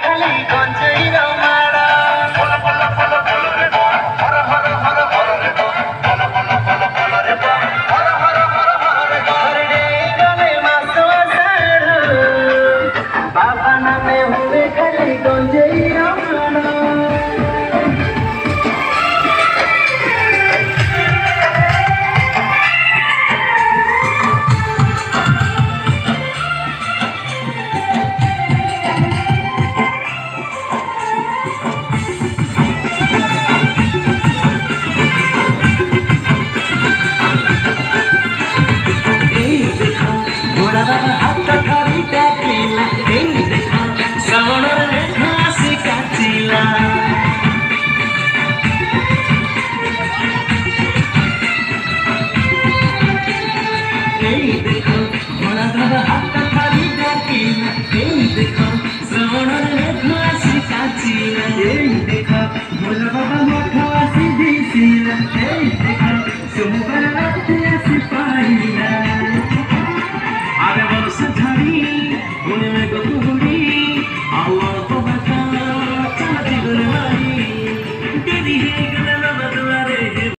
খালি গঞ্জেই রমাড়া ফল ফল ফল ফল রে হর হর হর হর রে ফল ফল ফল ফল রে হর হর হর হর রে ঘরে গলে মাসো সাড়ু বাবা নামে হুয়ে খালি গঞ্জেই রমাড়া देखो